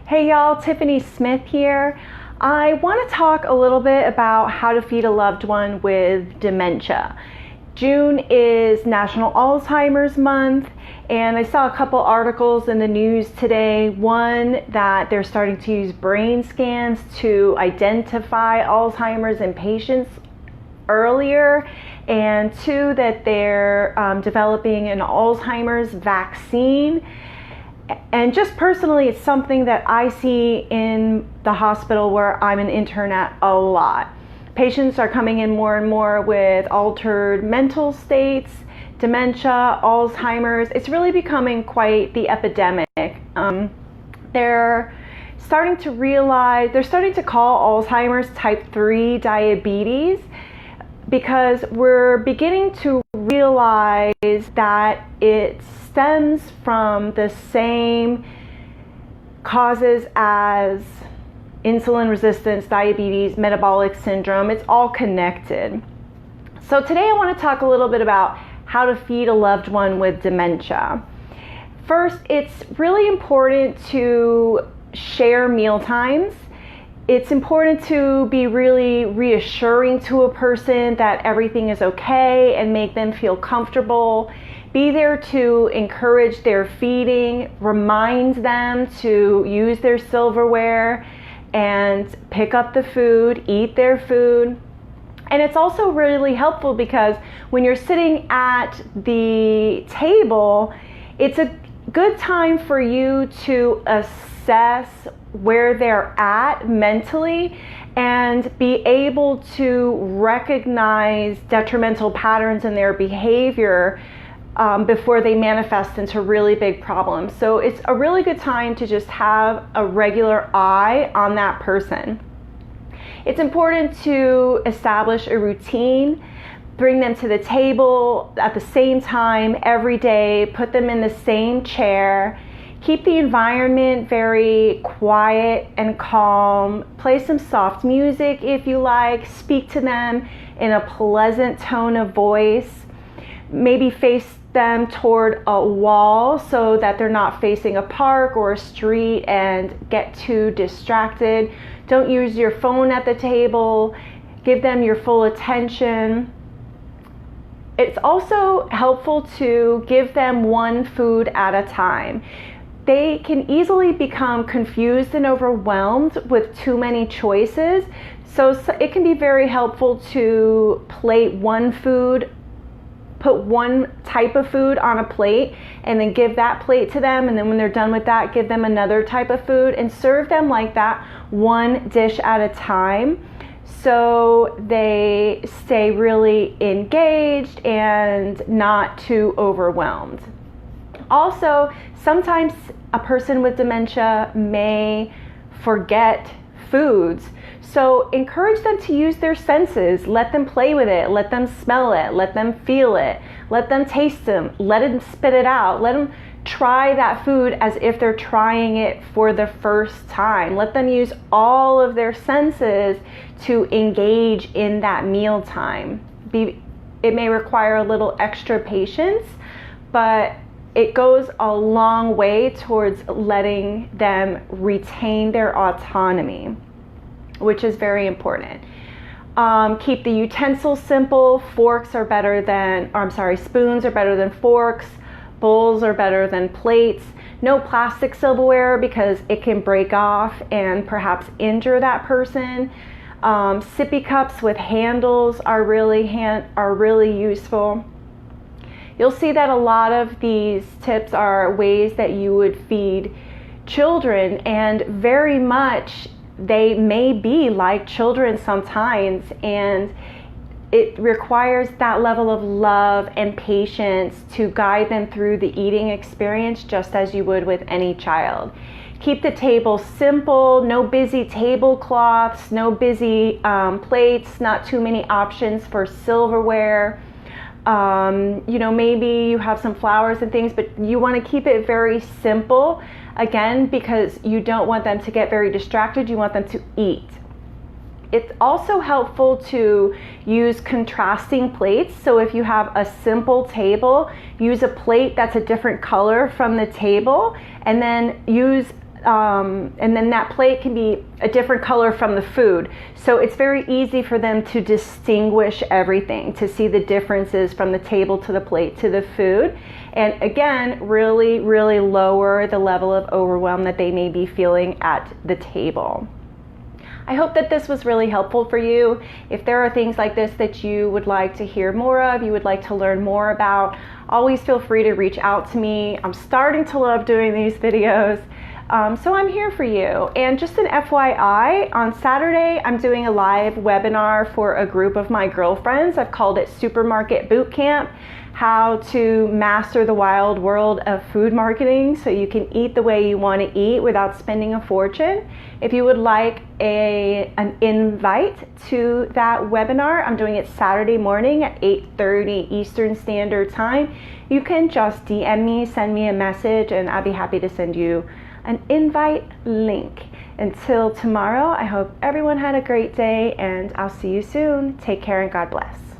Hey y'all, Tiffany Smith here. I want to talk a little bit about how to feed a loved one with dementia. June is National Alzheimer's Month, and I saw a couple articles in the news today. One, that they're starting to use brain scans to identify Alzheimer's in patients earlier, and two, that they're developing an Alzheimer's vaccine. And just personally, it's something that I see in the hospital where I'm an intern at a lot. Patients are coming in more and more with altered mental states, dementia, Alzheimer's. It's really becoming quite the epidemic. They're starting to call Alzheimer's type 3 diabetes, because we're beginning to realize that it stems from the same causes as insulin resistance, diabetes, metabolic syndrome. It's all connected. So today I want to talk a little bit about how to feed a loved one with dementia. First, it's really important to share meal times. It's important to be really reassuring to a person that everything is okay and make them feel comfortable. Be there to encourage their feeding, remind them to use their silverware and pick up the food, eat their food. And it's also really helpful because when you're sitting at the table, it's a good time for you to assess where they're at mentally and be able to recognize detrimental patterns in their behavior before they manifest into really big problems. So it's a really good time to just have a regular eye on that person. It's important to establish a routine, bring them to the table at the same time every day, put them in the same chair. Keep the environment very quiet and calm. Play some soft music if you like. Speak to them in a pleasant tone of voice. Maybe face them toward a wall so that they're not facing a park or a street and get too distracted. Don't use your phone at the table. Give them your full attention. It's also helpful to give them one food at a time. They can easily become confused and overwhelmed with too many choices. So it can be very helpful to plate one food, put one type of food on a plate, and then give that plate to them. And then when they're done with that, give them another type of food and serve them like that, one dish at a time, so they stay really engaged and not too overwhelmed. Also, sometimes a person with dementia may forget foods. So encourage them to use their senses. Let them play with it. Let them smell it. Let them feel it. Let them taste them. Let them spit it out. Let them try that food as if they're trying it for the first time. Let them use all of their senses to engage in that meal time. It may require a little extra patience, but it goes a long way towards letting them retain their autonomy, which is very important. Keep the utensils simple. Spoons are better than forks. Bowls are better than plates. No plastic silverware because it can break off and perhaps injure that person. Sippy cups with handles are really useful. You'll see that a lot of these tips are ways that you would feed children, and very much they may be like children sometimes, and it requires that level of love and patience to guide them through the eating experience just as you would with any child. Keep the table simple, no busy tablecloths, no busy plates, not too many options for silverware. Maybe you have some flowers and things, but you want to keep it very simple, again, because you don't want them to get very distracted. You want them to eat. It's also helpful to use contrasting plates. So if you have a simple table, use a plate that's a different color from the table, and then use and then that plate can be a different color from the food. So it's very easy for them to distinguish everything, to see the differences from the table to the plate to the food. And again, really, really lower the level of overwhelm that they may be feeling at the table. I hope that this was really helpful for you. If there are things like this that you would like to hear more of, you would like to learn more about, always feel free to reach out to me. I'm starting to love doing these videos. So I'm here for you. And just an FYI, on Saturday, I'm doing a live webinar for a group of my girlfriends. I've called it Supermarket Boot Camp, how to master the wild world of food marketing so you can eat the way you want to eat without spending a fortune. If you would like an invite to that webinar, I'm doing it Saturday morning at 8:30 Eastern Standard Time. You can just DM me, send me a message, and I'd be happy to send you an invite link. Until tomorrow, I hope everyone had a great day, and I'll see you soon. Take care and God bless.